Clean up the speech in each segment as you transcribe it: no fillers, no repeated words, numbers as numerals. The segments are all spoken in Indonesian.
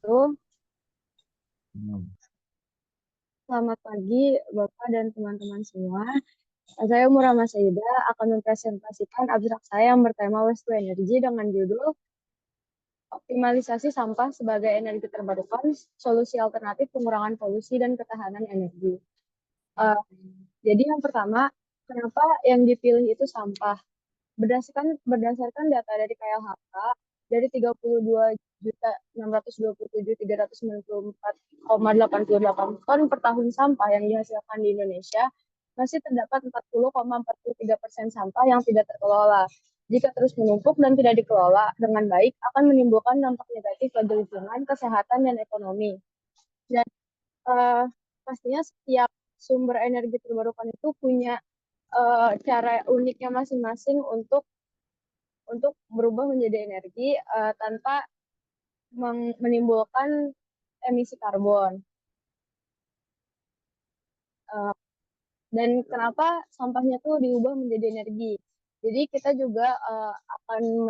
Halo, Hmm. selamat pagi Bapak dan teman-teman semua. Saya Murama Saida akan mempresentasikan abstrak saya yang bertema Waste to Energy dengan judul Optimalisasi Sampah sebagai Energi Terbarukan, Solusi Alternatif Pengurangan Polusi dan Ketahanan Energi. Eh, jadi yang pertama, kenapa yang dipilih itu sampah? Berdasarkan data dari KLHK, dari 32.627.394,88 ton per tahun sampah yang dihasilkan di Indonesia, masih terdapat 40,43% sampah yang tidak terkelola. Jika terus menumpuk dan tidak dikelola dengan baik, akan menimbulkan dampak negatif bagi lingkungan, kesehatan, dan ekonomi. Dan eh, pastinya setiap sumber energi terbarukan itu punya cara uniknya masing-masing untuk berubah menjadi energi tanpa menimbulkan emisi karbon. Uh, dan kenapa sampahnya tuh diubah menjadi energi? Jadi kita juga akan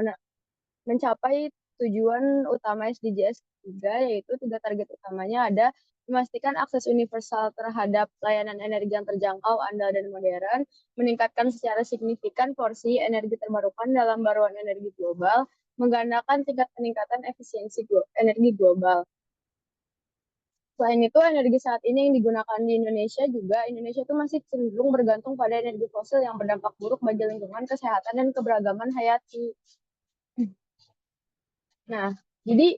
mencapai tujuan utama SDGs 3, yaitu tiga target utamanya ada memastikan akses universal terhadap layanan energi yang terjangkau, andal, dan modern, meningkatkan secara signifikan porsi energi terbarukan dalam baruan energi global, menggandakan tingkat peningkatan efisiensi energi global. Selain itu, energi saat ini yang digunakan di Indonesia juga, Indonesia itu masih cenderung bergantung pada energi fosil yang berdampak buruk bagi lingkungan, kesehatan, dan keberagaman hayati. Nah, jadi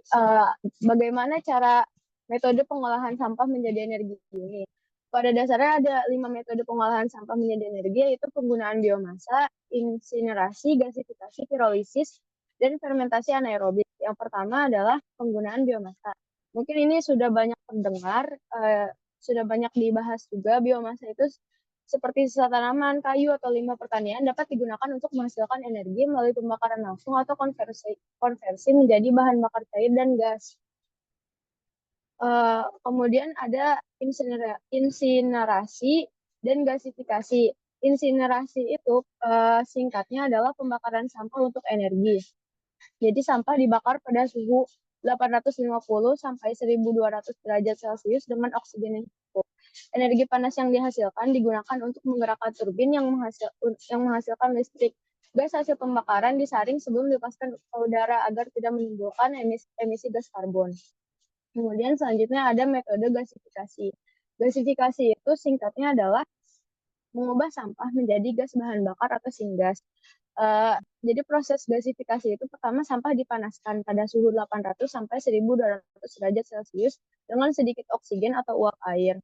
bagaimana cara metode pengolahan sampah menjadi energi ini? Pada dasarnya ada 5 metode pengolahan sampah menjadi energi, yaitu penggunaan biomasa, insinerasi, gasifikasi, pirolisis, dan fermentasi anaerobik. Yang pertama adalah penggunaan biomasa. Mungkin ini sudah banyak terdengar, sudah banyak dibahas juga. Biomasa itu seperti sisa tanaman, kayu, atau limbah pertanian dapat digunakan untuk menghasilkan energi melalui pembakaran langsung atau konversi menjadi bahan bakar cair dan gas. Kemudian ada insinerasi dan gasifikasi. Insinerasi itu singkatnya adalah pembakaran sampah untuk energi. Jadi sampah dibakar pada suhu 850 sampai 1200 derajat Celcius dengan oksigen yang cukup. Energi panas yang dihasilkan digunakan untuk menggerakkan turbin yang menghasilkan listrik. Gas hasil pembakaran disaring sebelum dilepaskan ke udara agar tidak menimbulkan emisi gas karbon. Kemudian selanjutnya ada metode gasifikasi. Gasifikasi itu singkatnya adalah mengubah sampah menjadi gas bahan bakar atau syngas. Uh, jadi proses gasifikasi itu pertama sampah dipanaskan pada suhu 800 sampai 1200 derajat Celcius dengan sedikit oksigen atau uap air.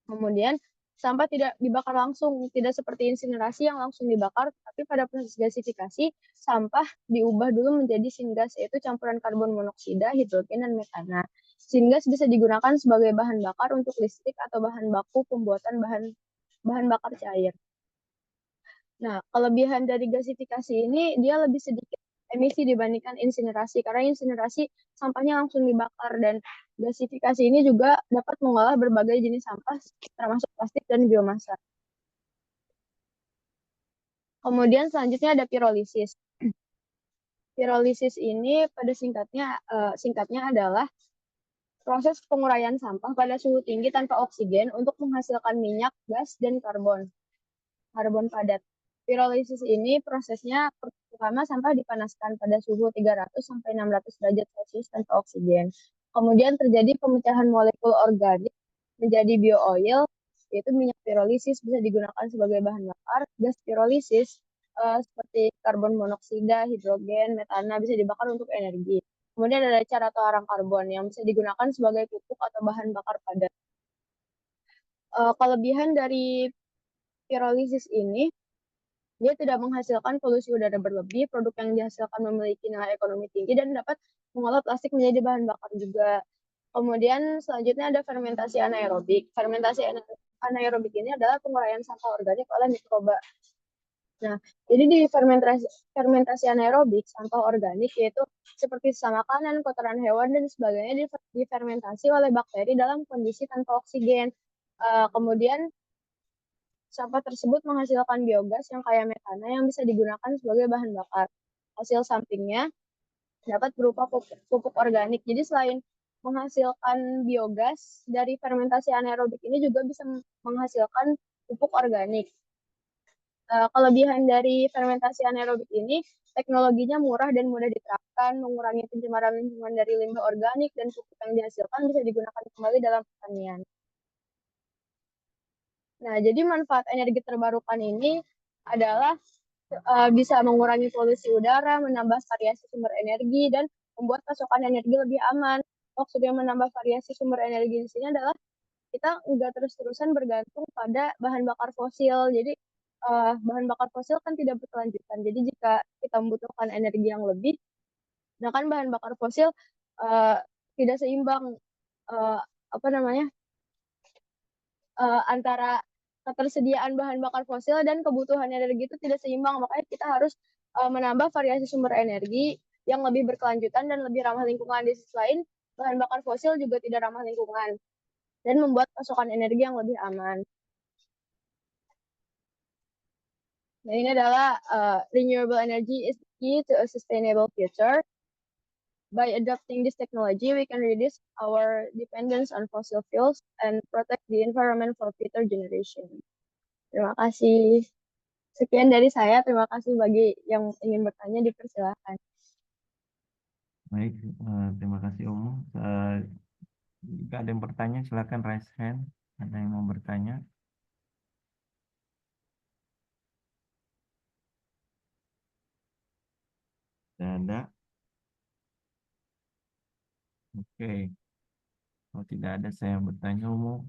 Kemudian sampah tidak dibakar langsung, tidak seperti insinerasi yang langsung dibakar, tapi pada proses gasifikasi sampah diubah dulu menjadi syngas, yaitu campuran karbon monoksida, hidrogen, dan metana. Syngas bisa digunakan sebagai bahan bakar untuk listrik atau bahan baku pembuatan bahan bakar cair. Nah, kelebihan dari gasifikasi ini dia lebih sedikit emisi dibandingkan insinerasi karena insinerasi sampahnya langsung dibakar dan gasifikasi ini juga dapat mengolah berbagai jenis sampah termasuk plastik dan biomasa. Kemudian selanjutnya ada pirolisis. Pirolisis ini pada singkatnya adalah proses penguraian sampah pada suhu tinggi tanpa oksigen untuk menghasilkan minyak, gas, dan karbon padat. Pirolisis ini prosesnya pertama sampah dipanaskan pada suhu 300 sampai 600 derajat Celcius tanpa oksigen. Kemudian terjadi pemecahan molekul organik menjadi biooil, yaitu minyak pirolisis bisa digunakan sebagai bahan bakar. Gas pirolisis seperti karbon monoksida, hidrogen, metana bisa dibakar untuk energi. Kemudian ada cara atau arang karbon yang bisa digunakan sebagai pupuk atau bahan bakar padat. Kelebihan dari pirolisis ini dia tidak menghasilkan polusi udara berlebih, produk yang dihasilkan memiliki nilai ekonomi tinggi dan dapat mengolah plastik menjadi bahan bakar juga. Kemudian selanjutnya ada fermentasi anaerobik. Fermentasi anaerobik ini adalah penguraian sampah organik oleh mikroba. Nah, jadi di fermentasi anaerobik, sampah organik yaitu seperti sisa makanan, kotoran hewan, dan sebagainya difermentasi oleh bakteri dalam kondisi tanpa oksigen. Kemudian sampah tersebut menghasilkan biogas yang kaya metana yang bisa digunakan sebagai bahan bakar. Hasil sampingnya dapat berupa pupuk organik. Jadi selain menghasilkan biogas dari fermentasi anaerobik ini juga bisa menghasilkan pupuk organik. Kelebihan dari fermentasi anaerobik ini, teknologinya murah dan mudah diterapkan, mengurangi pencemaran lingkungan dari limbah organik, dan pupuk yang dihasilkan bisa digunakan kembali dalam pertanian. Nah, jadi manfaat energi terbarukan ini adalah bisa mengurangi polusi udara, menambah variasi sumber energi, dan membuat pasokan energi lebih aman. Maksudnya menambah variasi sumber energi di sini adalah kita nggak terus-terusan bergantung pada bahan bakar fosil. Jadi bahan bakar fosil kan tidak berkelanjutan. Jadi jika kita membutuhkan energi yang lebih, sedangkan bahan bakar fosil uh, tidak seimbang, uh, apa namanya, antara ketersediaan bahan bakar fosil dan kebutuhan energi itu tidak seimbang. Makanya kita harus menambah variasi sumber energi yang lebih berkelanjutan dan lebih ramah lingkungan. Di sisi lain, bahan bakar fosil juga tidak ramah lingkungan dan membuat pasokan energi yang lebih aman. Nah, ini adalah renewable energy is key to a sustainable future. By adopting this technology, we can reduce our dependence on fossil fuels and protect the environment for future generation. Terima kasih. Sekian dari saya. Terima kasih bagi yang ingin bertanya, dipersilakan. Baik, terima kasih Om. Jika ada yang bertanya, silakan raise hand. Ada yang mau bertanya? Tidak ada. Oke. Kalau tidak ada, saya bertanya Om.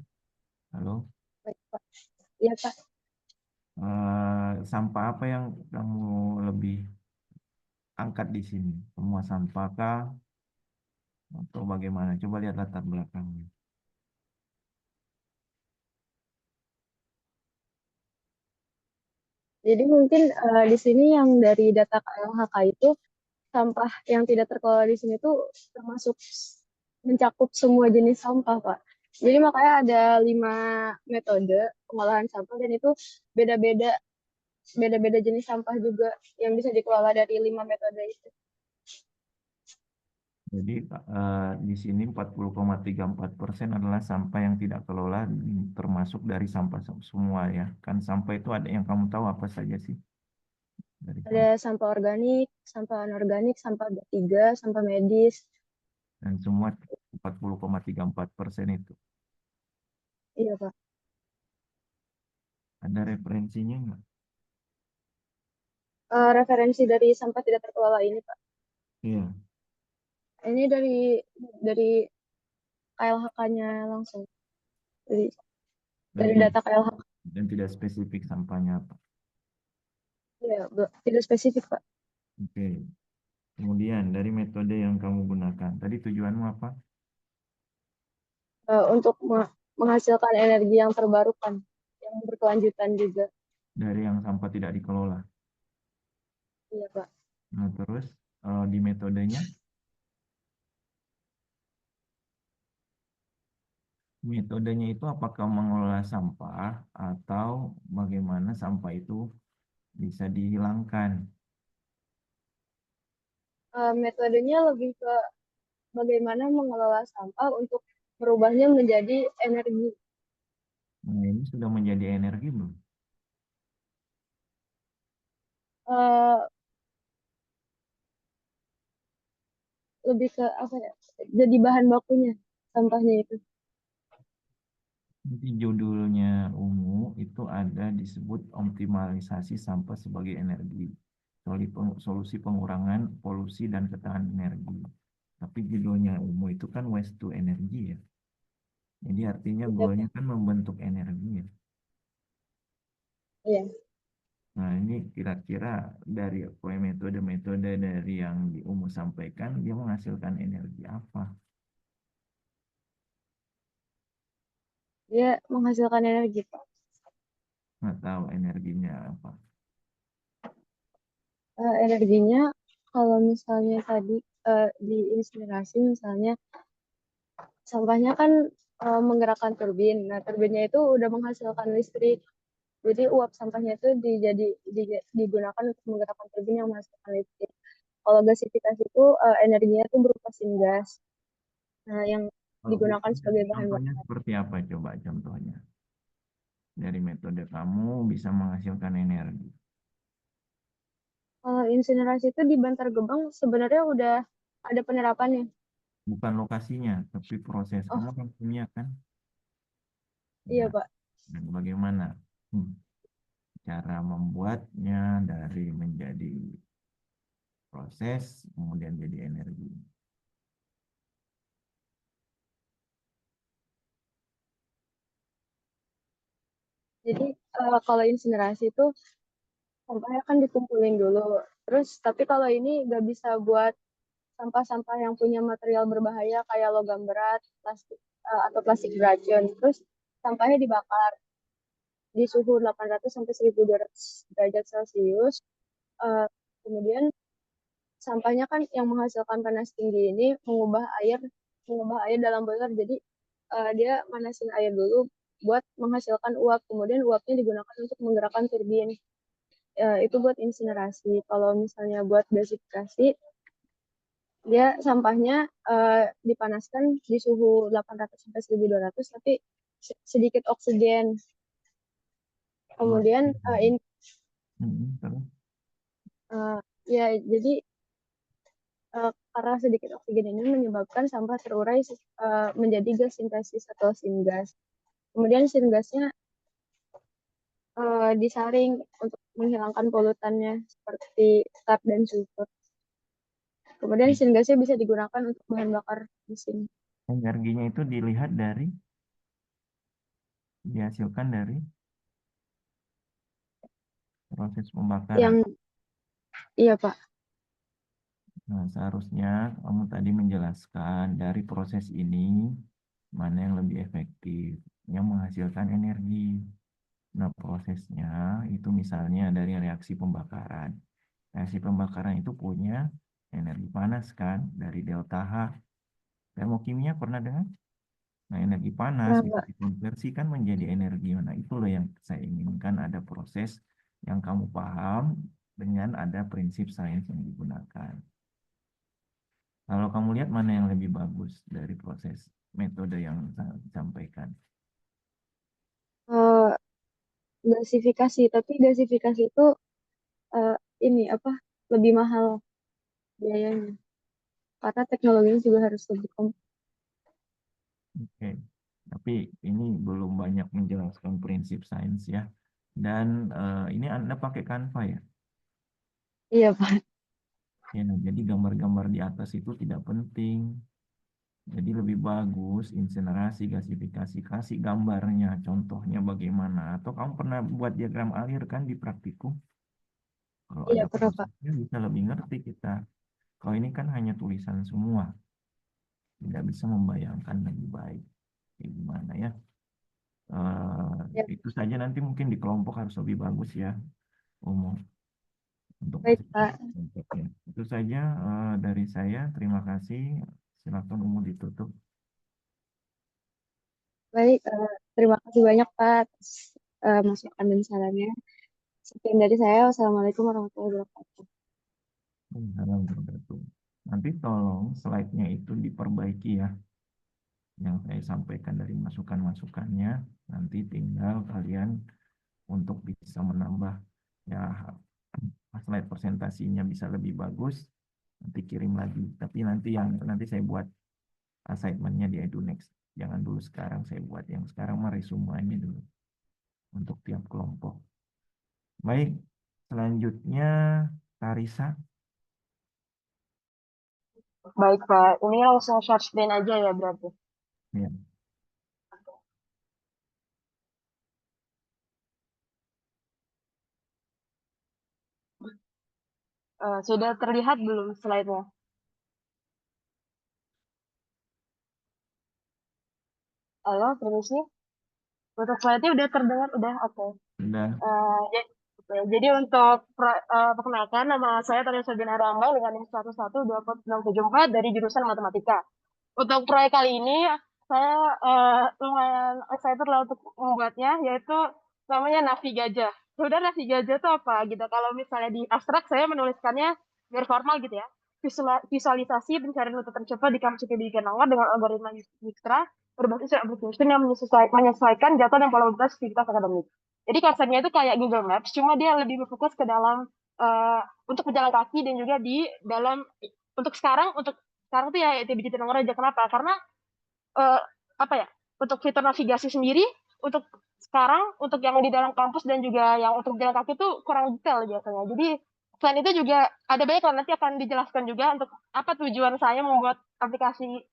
Halo. Baik, Pak. Iya, Pak. Sampah apa yang kamu lebih angkat di sini? Semua sampah kah? Atau bagaimana? Coba lihat latar belakangnya. Jadi mungkin di sini yang dari data KLHK itu sampah yang tidak terkelola di sini tuh termasuk mencakup semua jenis sampah, Pak. Jadi makanya ada 5 metode pengolahan sampah dan itu beda-beda beda-beda jenis sampah juga yang bisa dikelola dari 5 metode itu. Jadi di sini 40,34% adalah sampah yang tidak kelola, termasuk dari sampah semua ya. Kan sampah itu ada yang kamu tahu apa saja sih? Dari Ada sampah. sampah organik, sampah anorganik, sampah B3, sampah medis. Dan semua 40,34% itu. Iya, Pak. Ada referensinya nggak? Referensi dari sampah tidak terkelola ini, Pak. Iya. Ini dari KLHK-nya langsung. Dari, Dan, dari data KLHK. dan tidak spesifik sampahnya apa. Iya, tidak spesifik, Pak. Oke. Kemudian dari metode yang kamu gunakan, tadi tujuanmu apa? Untuk menghasilkan energi yang terbarukan, yang berkelanjutan juga. Dari yang sampah tidak dikelola. Iya, Pak. Nah, terus di metodenya, itu apakah mengelola sampah atau bagaimana sampah itu bisa dihilangkan? Metodenya lebih ke bagaimana mengelola sampah untuk merubahnya menjadi energi. Nah, ini sudah menjadi energi belum? Uh, Lebih ke apa ya? Jadi bahan bakunya sampahnya itu. Di judulnya ungu itu ada disebut optimalisasi sampah sebagai energi, solusi pengurangan polusi dan ketahanan energi. Tapi judulnya ungu itu kan waste to energy ya. Jadi artinya Iya, goalnya Pak. kan membentuk energi ya. Iya. Nah ini kira-kira dari metode-metode dari yang di ungu sampaikan, dia menghasilkan energi apa? Dia menghasilkan energi, Pak. Nggak tahu energinya apa. Energinya kalau misalnya tadi di inspirasi misalnya sampahnya kan menggerakkan turbin. Nah, turbinnya itu udah menghasilkan listrik. Jadi uap sampahnya itu digunakan untuk menggerakkan turbin yang menghasilkan listrik. Kalau gasifikasi itu energinya itu berupa syngas. yang Kalau digunakan bisa sebagai bahan contohnya bakar. seperti apa coba contohnya? Dari metode kamu bisa menghasilkan energi. Kalau insinerasi itu di Bantar Gebang sebenarnya udah ada penerapannya. Bukan lokasinya, tapi proses. Oh Kamu kan kimia kan? iya Ya, Pak. dan bagaimana cara membuatnya dari menjadi proses, kemudian jadi energi. Jadi kalau insinerasi itu sampahnya kan dikumpulin dulu. Terus tapi kalau ini nggak bisa buat sampah-sampah yang punya material berbahaya kayak logam berat, plastik atau plastik beracun. Terus sampahnya dibakar di suhu 800 sampai 1200 derajat Celcius. Eh, Kemudian sampahnya kan yang menghasilkan panas tinggi ini mengubah air dalam boiler. Jadi dia manasin air dulu buat menghasilkan uap. Kemudian uapnya digunakan untuk menggerakkan turbin. Itu buat insinerasi. Kalau misalnya buat gasifikasi, dia sampahnya dipanaskan di suhu 800 sampai 1200 tapi sedikit oksigen. Kemudian Terus, ya jadi karena sedikit oksigen ini menyebabkan sampah terurai menjadi gas sintesis atau syngas. Kemudian syngasnya disaring untuk menghilangkan polutannya seperti tar dan sulfur. Kemudian syngasnya bisa digunakan untuk bahan bakar mesin. energinya itu dihasilkan dari proses pembakaran. Yang iya Pak. Nah, seharusnya kamu tadi menjelaskan dari proses ini mana yang lebih efektif, yang menghasilkan energi. Nah, prosesnya itu misalnya dari reaksi pembakaran. Reaksi pembakaran itu punya energi panas kan dari delta H. Termokimia pernah dengar? Nah, energi panas itu Enggak. dikonversikan menjadi energi. Nah, itu loh yang saya inginkan ada proses yang kamu paham dengan ada prinsip sains yang digunakan. Kalau kamu lihat mana yang lebih bagus dari proses metode yang saya sampaikan. Eh, Gasifikasi, tapi gasifikasi itu eh, ini apa lebih mahal biayanya karena teknologinya juga harus lebih kompleks. Oke. Tapi ini belum banyak menjelaskan prinsip sains ya. Dan ini Anda pakai Canva ya? Iya Pak. Ya, jadi gambar-gambar di atas itu tidak penting. Jadi lebih bagus insinerasi, gasifikasi, kasih gambarnya, contohnya bagaimana. Atau kamu pernah buat diagram alir kan di praktikum? Kalau Iya ada pernah Pak. prosesnya bisa lebih ngerti kita. Kalau ini kan hanya tulisan semua, tidak bisa membayangkan lebih baik. Kayak gimana ya? Ya, Itu saja nanti mungkin di kelompok harus lebih bagus ya, umum untuk baik Pak. kelompoknya. Itu saja dari saya. Terima kasih. Silakan umum ditutup. Baik, terima kasih banyak Pak atas masukan dan sarannya. Sekian dari saya. Wassalamualaikum warahmatullahi wabarakatuh. Nanti tolong slide-nya itu diperbaiki ya, yang saya sampaikan dari masukan-masukannya. Nanti tinggal kalian untuk bisa menambah ya slide presentasinya bisa lebih bagus. Nanti kirim lagi. Tapi nanti saya buat assignment-nya di EduNext. Jangan dulu sekarang saya buat. Yang sekarang mah resumenya dulu untuk tiap kelompok. Baik, selanjutnya Karisa. Baik, Pak. Ini langsung share screen aja ya berarti. Ya. Sudah terlihat belum slide-nya? Halo, permisi. Untuk slide-nya udah terdengar? Udah, oke. Sudah. Oke, jadi untuk perkenalkan, nama saya Tania Sabiana Rambang dengan NIM 1124674 dari jurusan Matematika. Untuk proyek kali ini, saya lumayan excited lah untuk membuatnya, yaitu namanya Navi Gajah. Sudah Navi Gajah itu apa gitu? Kalau misalnya di abstrak, saya menuliskannya biar formal gitu ya. visualisasi pencarian rute tercepat di kampus IPB Kenanga dengan algoritma Dijkstra berbasis application yang menyesuaikan jadwal dan pola aktivitas akademik. Jadi konsepnya itu kayak Google Maps, cuma dia lebih berfokus ke dalam untuk pejalan kaki dan juga di dalam untuk sekarang tuh ya ITB Jatinangor aja. Kenapa? Karena apa ya, untuk fitur navigasi sendiri untuk sekarang untuk yang di dalam kampus dan juga yang untuk jalan kaki itu kurang detail biasanya. Jadi selain itu juga ada banyak lah, nanti akan dijelaskan juga untuk apa tujuan saya membuat aplikasi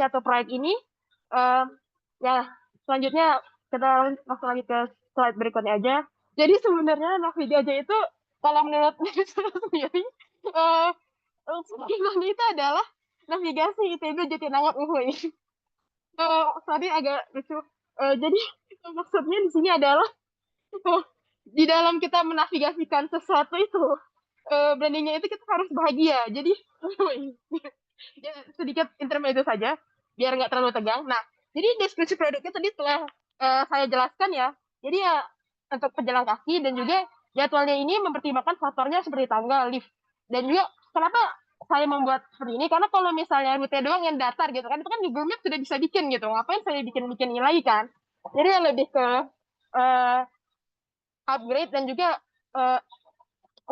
atau proyek ini. Ya selanjutnya kita langsung lagi ke slide berikutnya aja. Jadi sebenarnya navigasi itu kalau menurut saya sendiri sebenarnya itu adalah navigasi ITB Jatinangor UHI. Tadi agak lucu. Jadi maksudnya di sini adalah di dalam kita menavigasikan sesuatu itu, brandingnya itu kita harus bahagia. Jadi ya, sedikit intermezzo saja, biar nggak terlalu tegang. Nah, jadi deskripsi produknya tadi telah saya jelaskan ya. Jadi ya untuk pejalan kaki dan juga jadwalnya ini mempertimbangkan faktornya seperti tanggal, lift, dan juga kenapa saya membuat seperti ini, karena kalau misalnya rute doang yang datar gitu kan, itu kan Google Maps sudah bisa bikin gitu, ngapain saya bikin ini lagi kan. Jadi ya lebih ke upgrade dan juga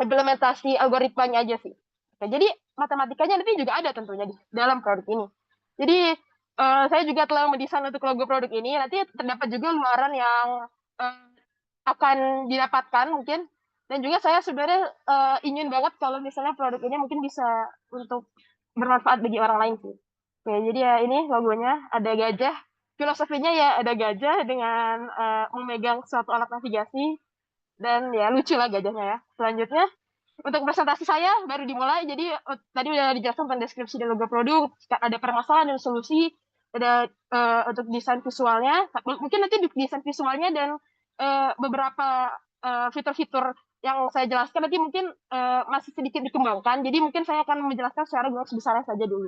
implementasi algoritmanya aja sih. Oke, jadi matematikanya nanti juga ada tentunya di dalam produk ini. Jadi saya juga telah mendesain untuk logo produk ini, nanti terdapat juga luaran yang akan didapatkan mungkin. Dan juga saya sebenarnya ingin banget kalau misalnya produk ini mungkin bisa untuk bermanfaat bagi orang lain sih. Oke, jadi ya ini logonya, ada gajah. Filosofinya ya ada gajah dengan memegang suatu alat navigasi. Dan ya lucu lah gajahnya ya. Selanjutnya, untuk presentasi saya baru dimulai. Jadi tadi udah dijelaskan tentang deskripsi dan logo produk, ada permasalahan dan solusi, ada untuk desain visualnya. Mungkin nanti desain visualnya dan beberapa fitur-fitur yang saya jelaskan nanti mungkin masih sedikit dikembangkan. Jadi mungkin saya akan menjelaskan secara garis besarnya saja dulu.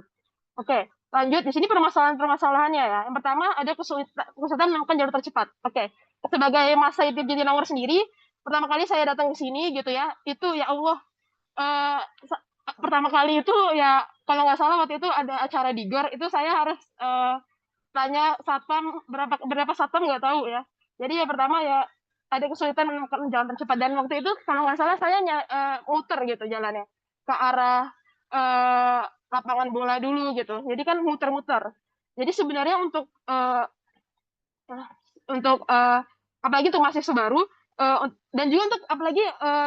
Oke, lanjut. Di sini permasalahannya ya. Yang pertama ada kesulitan menemukan jalur tercepat. Oke, sebagai masa ITB Jatinangor sendiri, pertama kali saya datang ke sini gitu ya, itu ya Allah, pertama kali itu ya kalau nggak salah waktu itu ada acara di GOR, itu saya harus tanya satpam, berapa satpam nggak tahu ya. Jadi ya pertama ya ada kesulitan menemukan jalan tercepat, dan waktu itu kalau nggak salah saya muter gitu jalannya ke arah lapangan bola dulu gitu. Jadi kan muter-muter. Jadi sebenarnya untuk apalagi untuk mahasiswa baru, dan juga untuk apalagi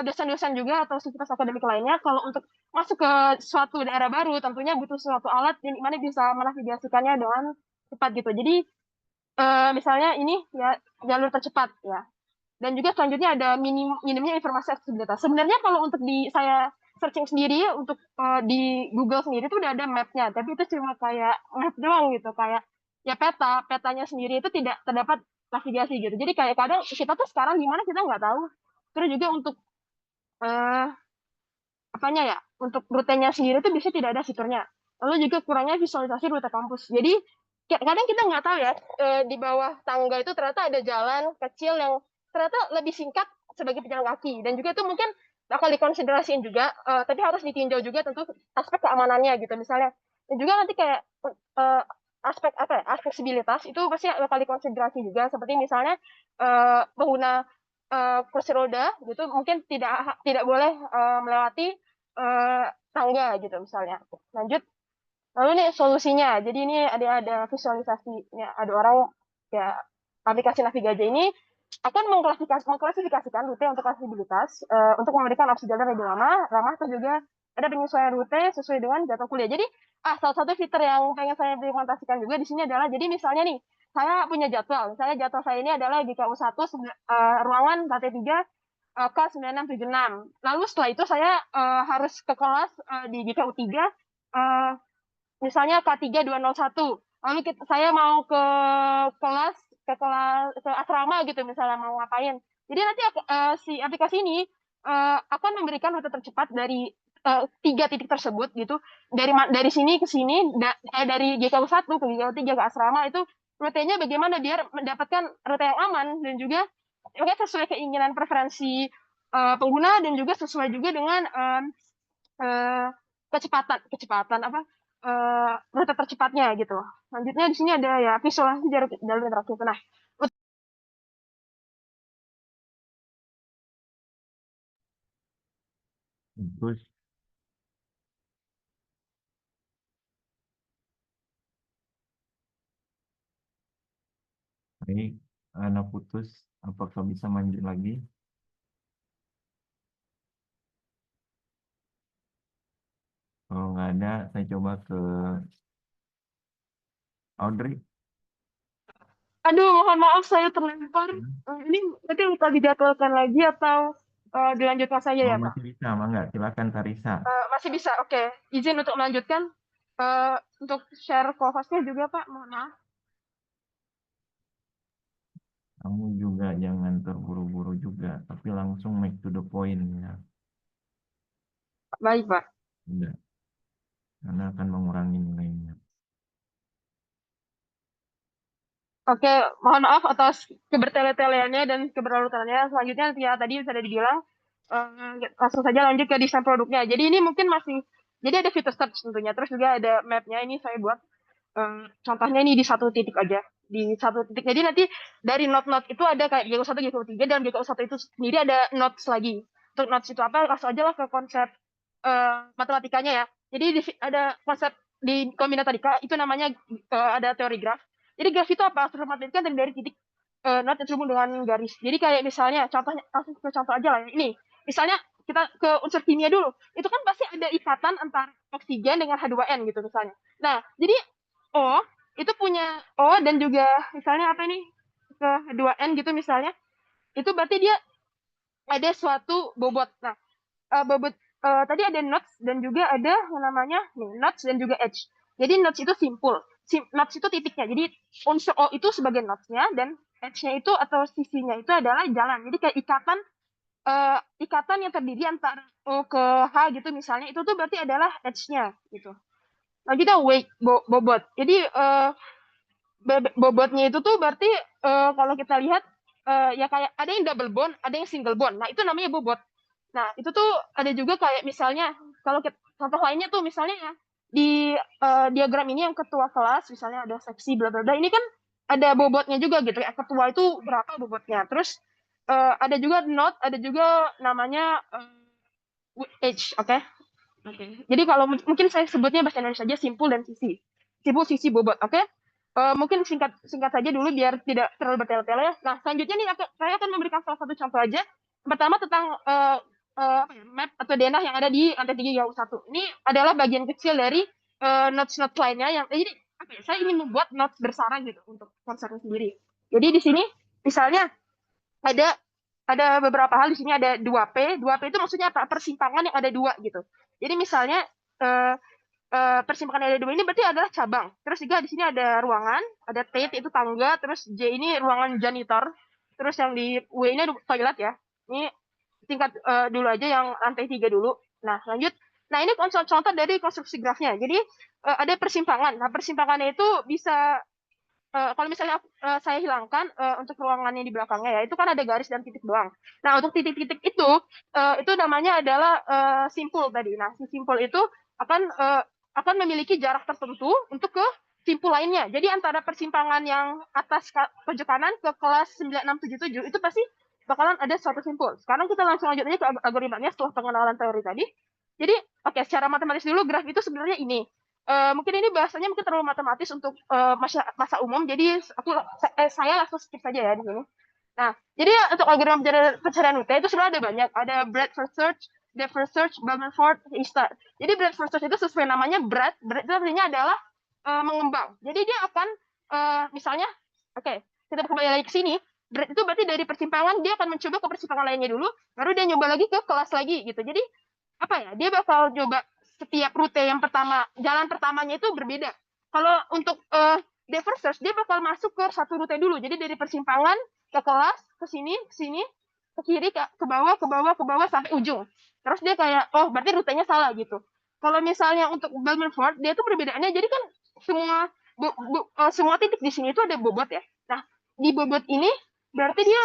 dosen-dosen juga atau sivitas akademik lainnya, kalau untuk masuk ke suatu daerah baru tentunya butuh suatu alat yang mana bisa menavigasikannya dengan cepat gitu. Jadi misalnya ini ya jalur tercepat ya. Dan juga selanjutnya ada minimnya informasi aksesibilitas. Sebenarnya kalau untuk saya searching sendiri untuk di Google sendiri itu udah ada map-nya, tapi itu cuma kayak map doang gitu, kayak ya petanya sendiri itu tidak terdapat navigasi gitu. Jadi kayak kadang kita tuh sekarang gimana kita nggak tahu. Terus juga untuk apanya ya, untuk rutenya sendiri itu bisa tidak ada fiturnya. Lalu juga kurangnya visualisasi rute kampus. Jadi kadang kita nggak tahu ya, di bawah tangga itu ternyata ada jalan kecil yang ternyata lebih singkat sebagai pejalan kaki. Dan juga itu mungkin bakal dikonsiderasiin juga, tapi harus ditinjau juga tentu aspek keamanannya gitu misalnya. Dan juga nanti kayak aspek aksesibilitas itu pasti bakal dikonsiderasi juga, seperti misalnya pengguna kursi roda gitu mungkin tidak boleh melewati tangga gitu misalnya. Lanjut. Lalu nih solusinya. Jadi ini ada visualisasi. Ya, ada orang ya aplikasi navigasi ini akan mengklasifikasikan rute untuk aksesibilitas, untuk memberikan opsi jalan lebih ramah, terus juga ada penyesuaian rute sesuai dengan jadwal kuliah. Jadi salah satu fitur yang pengen saya implementasikan juga di sini adalah, jadi misalnya nih saya punya jadwal. Misalnya jadwal saya ini adalah GKU 1 ruangan lantai 3 K9676. Lalu setelah itu saya harus ke kelas di GKU 3 misalnya K3201. Lalu saya mau ke kelas ke asrama gitu misalnya mau ngapain. Jadi nanti si aplikasi ini akan memberikan rute tercepat dari 3 titik tersebut gitu. Dari sini ke sini, dari GKU 1 ke GKU 3 ke asrama, itu rutenya bagaimana biar mendapatkan rute yang aman dan juga sesuai keinginan preferensi pengguna, dan juga sesuai juga dengan eh, kecepatan apa rute tercepatnya gitu. Selanjutnya di sini ada ya visualisasi jalur interaktif. Nah, Terus, baik, anak putus, apakah bisa lanjut lagi? Kalau nggak ada, saya coba ke Audrey. aduh, mohon maaf saya terlempar. Ini nanti lupa dijadwalkan lagi atau dilanjutkan saja Oh, ya, Kak? masih bisa, Mangga. Silakan Karisa. Masih bisa, oke. Izin untuk melanjutkan. Untuk share co-hostnya juga, Pak. Mohon maaf. Kamu juga jangan terburu-buru juga, tapi langsung make to the point ya. Baik, Pak. Udah, karena akan mengurangi nilainya. Oke, mohon maaf atas kebertele-teleannya dan keberlalutannya. Selanjutnya, ya tadi sudah dibilang, langsung saja lanjut ke desain produknya. Jadi ini mungkin masih, jadi ada fitur search tentunya. Terus juga ada map-nya, ini saya buat contohnya ini di satu titik aja. Di satu titik. Jadi nanti dari node-node itu ada kayak GKU1, GKU3, dan GKU1 itu sendiri ada nodes lagi. Untuk nodes itu apa? Langsung aja lah ke konsep matematikanya ya. Jadi ada konsep di kombinatorika, itu namanya ada teori graf. Jadi graf itu apa? Struktur matematika dari titik node yang terhubung dengan garis. Jadi kayak misalnya, contohnya, langsung ke contoh aja lah ya. Ini, misalnya kita ke unsur kimia dulu. Itu kan pasti ada ikatan antara oksigen dengan H2N gitu misalnya. Nah, jadi O itu punya O dan juga misalnya apa ini ke H2N gitu misalnya. Itu berarti dia ada suatu bobot. Nah, bobot tadi ada nodes dan juga ada yang namanya nih nodes dan juga edge. Jadi nodes itu simpul. Nodes itu titiknya. Jadi unsur O itu sebagai nodesnya dan edge-nya itu atau sisinya itu adalah jalan. Jadi kayak ikatan yang terdiri antara O ke H gitu misalnya itu tuh berarti adalah edge-nya gitu. Nah, kita weight bobot. Jadi bobotnya itu tuh berarti kalau kita lihat ya kayak ada yang double bond, ada yang single bond. Nah, itu namanya bobot. Nah, itu tuh ada juga kayak misalnya kalau kita, contoh lainnya tuh misalnya ya di diagram ini yang ketua kelas misalnya ada seksi bla bla bla. Ini kan ada bobotnya juga gitu ya. Ketua itu berapa bobotnya. Terus ada juga note, ada juga namanya age, oke? Okay? Oke. Jadi kalau mungkin saya sebutnya bahasa Indonesia saja simpul dan sisi. Simpul, sisi, bobot. Oke. Mungkin singkat saja dulu biar tidak terlalu bertele-tele ya. Nah, selanjutnya nih saya akan memberikan salah satu contoh aja. Pertama tentang apa ya, map atau denah yang ada di lantai 3 GAU 1. Ini adalah bagian kecil dari notes-notes lainnya yang jadi apa ya, saya ingin membuat notes bersarang gitu untuk konsernya sendiri. Jadi di sini misalnya ada beberapa hal di sini ada 2P. 2P itu maksudnya apa? Persimpangan yang ada dua gitu. Jadi misalnya eh, persimpangan yang ada dua ini berarti adalah cabang. Terus juga di sini ada ruangan, ada T itu tangga, terus J ini ruangan janitor. Terus yang di W ini ada toilet ya. Ini tingkat dulu aja yang lantai 3 dulu. Nah, lanjut. Nah, ini contoh dari konstruksi grafnya. Jadi ada persimpangan. Nah, persimpangannya itu bisa kalau misalnya saya hilangkan untuk ruangannya di belakangnya ya, itu kan ada garis dan titik doang. Nah, untuk titik-titik itu namanya adalah simpul tadi. Nah, si simpul itu akan memiliki jarak tertentu untuk ke simpul lainnya. Jadi antara persimpangan yang atas pojok kanan ke kelas 9677 itu pasti bakalan ada suatu simpul. Sekarang kita langsung lanjut aja ke algoritmanya setelah pengenalan teori tadi. Jadi, oke, secara matematis dulu graf itu sebenarnya ini. Mungkin ini bahasanya mungkin terlalu matematis untuk masa umum, jadi saya langsung skip saja ya di sini. Nah, jadi untuk algoritma pencarian UT itu sebenarnya ada banyak. Ada breadth first search, depth first search, Bamford, Istar. Jadi breadth first search itu sesuai namanya breadth itu artinya adalah mengembang. Jadi dia akan misalnya, oke, kita kembali lagi ke sini. Breadth itu berarti dari persimpangan dia akan mencoba ke persimpangan lainnya dulu, baru dia nyoba lagi ke kelas lagi gitu. Jadi apa ya? Dia bakal coba setiap rute yang pertama, jalan pertamanya itu berbeda. Kalau untuk depth first search dia bakal masuk ke satu rute dulu. Jadi dari persimpangan ke kelas, ke sini, ke kiri, ke bawah sampai ujung. Terus dia kayak, oh berarti rutenya salah gitu. Kalau misalnya untuk Bamford, dia tuh perbedaannya, jadi kan semua titik di sini itu ada bobot ya. Nah, di bobot ini berarti dia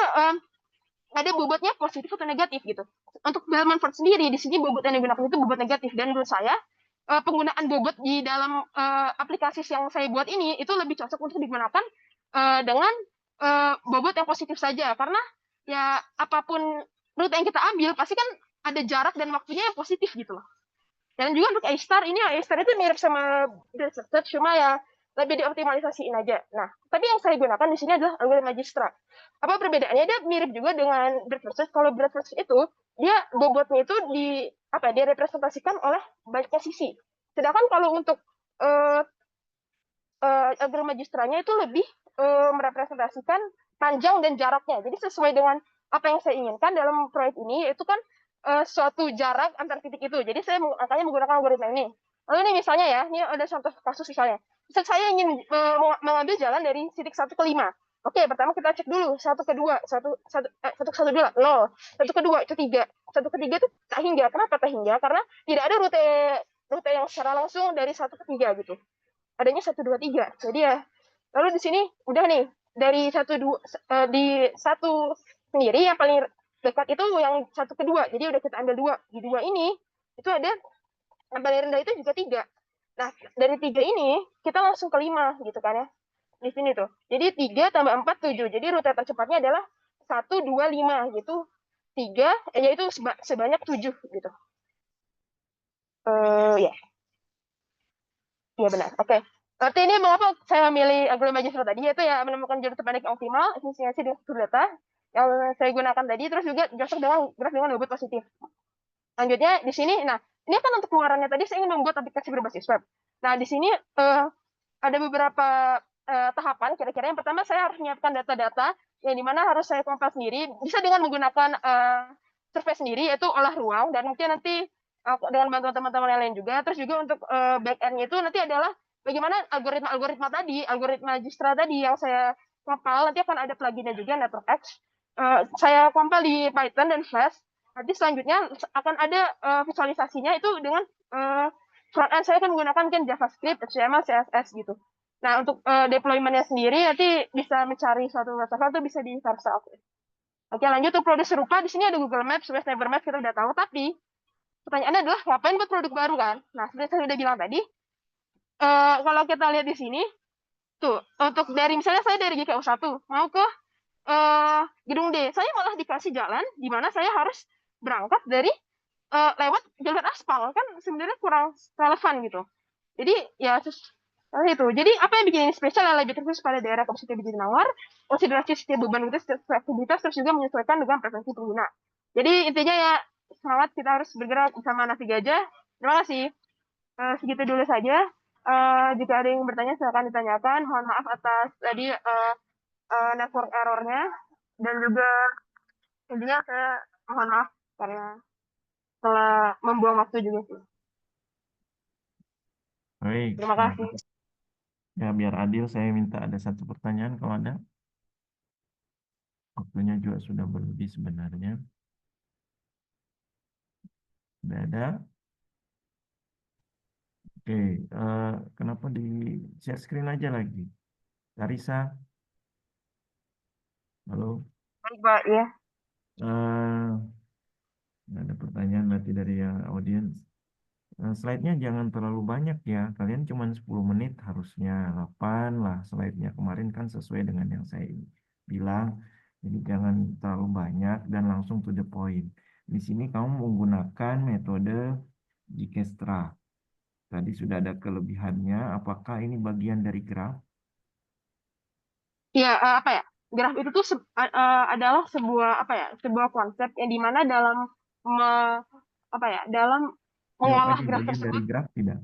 ada bobotnya positif atau negatif gitu. untuk Bellman-Ford sendiri di sini bobot yang digunakan itu bobot negatif, dan menurut saya penggunaan bobot di dalam aplikasi yang saya buat ini itu lebih cocok untuk digunakan dengan bobot yang positif saja, karena ya apapun rute yang kita ambil pasti kan ada jarak dan waktunya yang positif gitu loh. Dan juga untuk A-Star ini, A-Star itu mirip sama Breadfruit, cuma ya lebih dioptimalisasiin aja. Nah, tapi yang saya gunakan di sini adalah algoritma Dijkstra. Apa perbedaannya? Dia mirip juga dengan Breadfruit. Kalau Breadfruit itu dia bobotnya itu direpresentasikan oleh banyaknya sisi. Sedangkan kalau untuk algoritma Dijkstranya itu lebih merepresentasikan panjang dan jaraknya. Jadi sesuai dengan apa yang saya inginkan dalam proyek ini, yaitu kan suatu jarak antar titik itu. Jadi saya akannya menggunakan algoritma ini. Lalu ini misalnya ya, ini ada contoh kasus misalnya. Saya ingin mengambil jalan dari titik 1 ke 5. Oke, pertama kita cek dulu 1 ke 2, 1 ke 1 dulu, 0. 1 ke 2 itu 3. 1 ke 3 itu tak hingga. Kenapa tak hingga? Karena tidak ada rute yang secara langsung dari 1 ke 3 gitu. Adanya 1, 2, 3. Jadi ya, lalu di sini udah nih dari 1, 2 di 1 sendiri yang paling dekat itu yang 1 ke 2. Jadi udah kita ambil 2. Di 2 ini itu ada yang paling rendah itu juga 3. Nah, dari 3 ini kita langsung ke 5 gitu kan ya. Di sini tuh. Jadi 3 tambah 4 7. Jadi rute tercepatnya adalah 1 2 5 gitu. 3 yaitu sebanyak 7 gitu. Ya. Iya benar. Oke. Berarti ini mengapa saya memilih algoritma Dijkstra tadi, yaitu ya menemukan jalur terpendek yang optimal, efisiensi dengan struktur data yang saya gunakan tadi, terus juga cocok dengan graf dengan bobot positif. Lanjutnya di sini, nah ini kan untuk pengeluarannya tadi saya ingin membuat aplikasi berbasis web. Nah di sini ada beberapa tahapan. Kira-kira yang pertama saya harus menyiapkan data-data yang dimana harus saya compile sendiri, bisa dengan menggunakan survei sendiri, yaitu olah ruang, dan mungkin nanti dengan bantuan teman-teman yang lain juga. Terus juga untuk back-end-nya itu nanti adalah bagaimana algoritma tadi, algoritma Dijkstra tadi yang saya compile, nanti akan ada pluginnya juga, NetworkX. Saya compile di Python dan Flash. Nanti selanjutnya akan ada visualisasinya itu dengan front-end saya akan menggunakan kan JavaScript, HTML, CSS gitu. Nah, untuk deployment-nya sendiri nanti bisa mencari suatu website itu bisa di Vercel. Oke, lanjut untuk produk serupa. Di sini ada Google Maps, Waze, Never Maps, kita udah tahu. Tapi pertanyaannya adalah ngapain buat produk baru kan? Nah, seperti saya sudah bilang tadi, kalau kita lihat di sini, tuh untuk dari misalnya saya dari GKU 1 mau ke Gedung D, saya malah dikasih jalan di mana saya harus berangkat dari lewat jalur aspal, kan sebenarnya kurang relevan gitu. Jadi ya itu. Jadi apa yang bikin ini spesial adalah lebih terkhusus pada daerah kapasitas biji nawar, konsiderasi setiap beban itu, setiap aktivitas, terus juga menyesuaikan dengan preferensi pengguna. Jadi intinya ya semangat, kita harus bergerak bersama Nasi Gajah. Terima kasih. Segitu dulu saja. Jika ada yang bertanya silakan ditanyakan. Mohon maaf atas tadi network errornya, dan juga intinya saya mohon maaf karena telah membuang waktu juga sih. Baik. Terima kasih. Ya, biar adil, saya minta ada satu pertanyaan kalau ada. Waktunya juga sudah berlebih sebenarnya. Sudah ada. Oke, kenapa di share screen aja lagi? Karisa, halo. Baik, Pak. Ya. Ada pertanyaan berarti dari audiens. Slide-nya jangan terlalu banyak ya. Kalian cuma 10 menit, harusnya 8 lah slide-nya. Kemarin kan sesuai dengan yang saya bilang. Jadi jangan terlalu banyak dan langsung to the point. Di sini kamu menggunakan metode Dijkstra. Tadi sudah ada kelebihannya. Apakah ini bagian dari graf? Ya, apa ya? Graf itu tuh adalah sebuah konsep yang dimana dalam dalam mengolah Jawabannya graf bagian dari tersebut. graf tidak?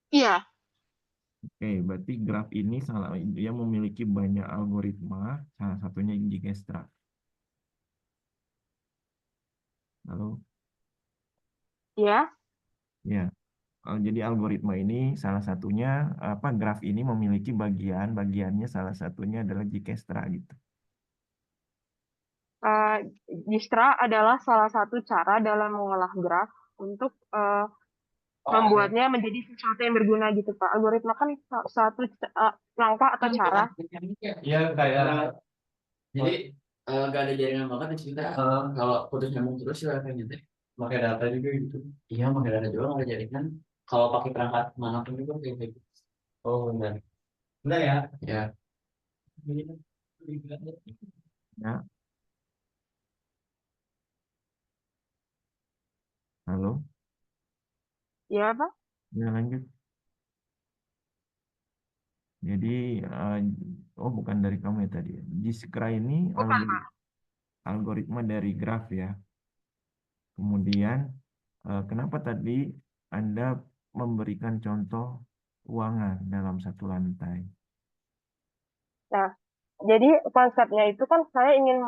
Iya. Oke, berarti graf ini dia memiliki banyak algoritma, salah satunya Dijkstra. Halo? Iya. Ya. Jadi algoritma ini salah satunya graf ini memiliki bagiannya salah satunya adalah Dijkstra gitu. Dijkstra adalah salah satu cara dalam mengolah graf untuk membuatnya menjadi sesuatu yang berguna gitu, Pak. Algoritma kan satu langkah atau cara. Iya kayak jadi Gak ada jaringan banget di kita. Kalau putus nyambung terus ya kayak gitu. Pakai data juga gitu. Iya, pakai data juga nggak ada jaringan. Kalau pakai perangkat manapun juga kayak gitu. Oh benar. Benar ya? Ya. Ya, halo, Ya, Pak? ya lanjut. Jadi, oh bukan dari kamu ya tadi. Jiskra ini algoritma dari graf ya. Kemudian, kenapa tadi Anda memberikan contoh ruangan dalam satu lantai? Nah, jadi konsepnya itu kan saya ingin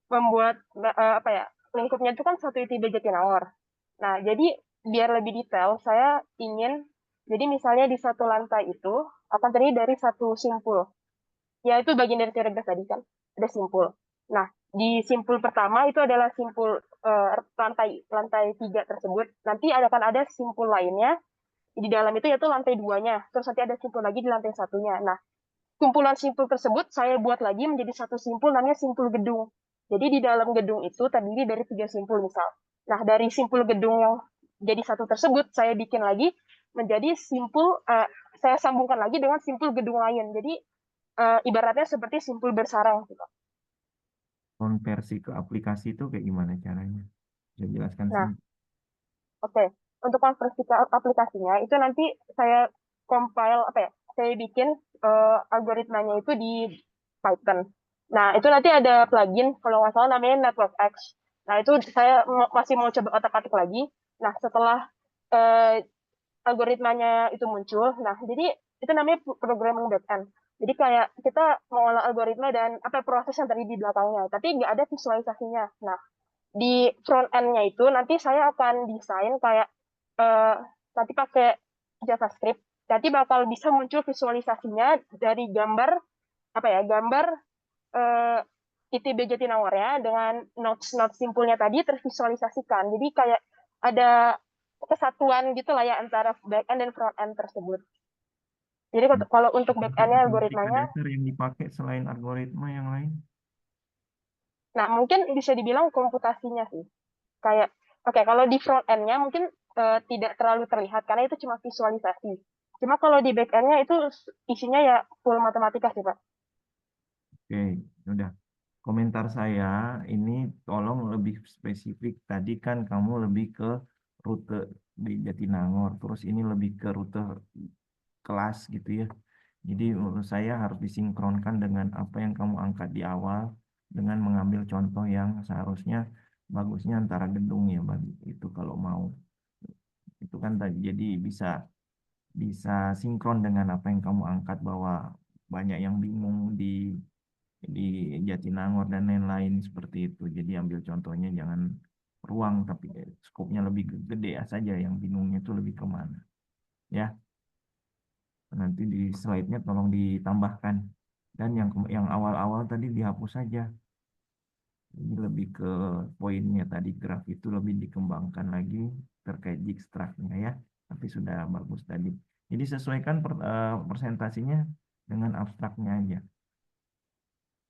membuat apa ya, lingkupnya itu kan satu ITB Jatinangor. Nah, jadi biar lebih detail, saya ingin, jadi misalnya di satu lantai itu akan terdiri dari satu simpul. Ya, itu bagian dari teori graf tadi kan, ada simpul. Nah, di simpul pertama itu adalah simpul lantai 3 tersebut. Nanti akan ada simpul lainnya di dalam itu, yaitu lantai 2-nya. Terus nanti ada simpul lagi di lantai 1-nya. Nah, kumpulan simpul tersebut saya buat lagi menjadi satu simpul namanya simpul gedung. Jadi di dalam gedung itu terdiri dari 3 simpul misal. Nah, dari simpul gedung yang jadi satu tersebut saya bikin lagi menjadi simpul, saya sambungkan lagi dengan simpul gedung lain. Jadi ibaratnya seperti simpul bersarang gitu. Konversi ke aplikasi itu kayak gimana caranya? Bisa jelaskan Nah, sih. oke. Untuk konversi ke aplikasinya itu nanti saya compile apa ya? Saya bikin algoritmanya itu di Python. Nah, itu nanti ada plugin kalau nggak salah namanya NetworkX. Nah, itu saya masih mau coba otak-atik lagi. Nah, setelah algoritmanya itu muncul, nah jadi itu namanya programming backend. Jadi kayak kita mengolah algoritma dan apa proses yang tadi di belakangnya, tapi nggak ada visualisasinya. Nah, di front end-nya itu nanti saya akan desain kayak nanti pakai JavaScript. Nanti bakal bisa muncul visualisasinya dari gambar apa ya, gambar ITB Jatinangornya dengan notes-notes simpulnya tadi tervisualisasikan. Jadi kayak ada kesatuan gitu lah ya antara back end dan front end tersebut. Jadi kalau untuk back endnya Matematika algoritmanya, dasar yang dipakai selain algoritma yang lain. nah mungkin bisa dibilang komputasinya sih. Kayak, oke, kalau di front end-nya mungkin tidak terlalu terlihat karena itu cuma visualisasi. Cuma kalau di back end-nya itu isinya ya full matematika sih, Pak. Oke, udah. Komentar saya ini tolong lebih spesifik. Tadi kan kamu lebih ke rute di Jatinangor, terus ini lebih ke rute kelas gitu ya. Jadi menurut saya harus disinkronkan dengan apa yang kamu angkat di awal dengan mengambil contoh yang seharusnya bagusnya antara gedung ya bagi itu kalau mau. Itu kan tadi jadi bisa bisa sinkron dengan apa yang kamu angkat bahwa banyak yang bingung di Jatinangor dan lain-lain seperti itu. Jadi ambil contohnya jangan ruang tapi skopnya lebih gede ya saja yang bingungnya itu lebih kemana ya. Nanti di slide-nya tolong ditambahkan dan yang awal-awal tadi dihapus saja. Ini lebih ke poinnya tadi graf itu lebih dikembangkan lagi terkait Dijkstra's-nya ya. Tapi sudah bagus tadi. Jadi sesuaikan presentasinya dengan abstraknya aja.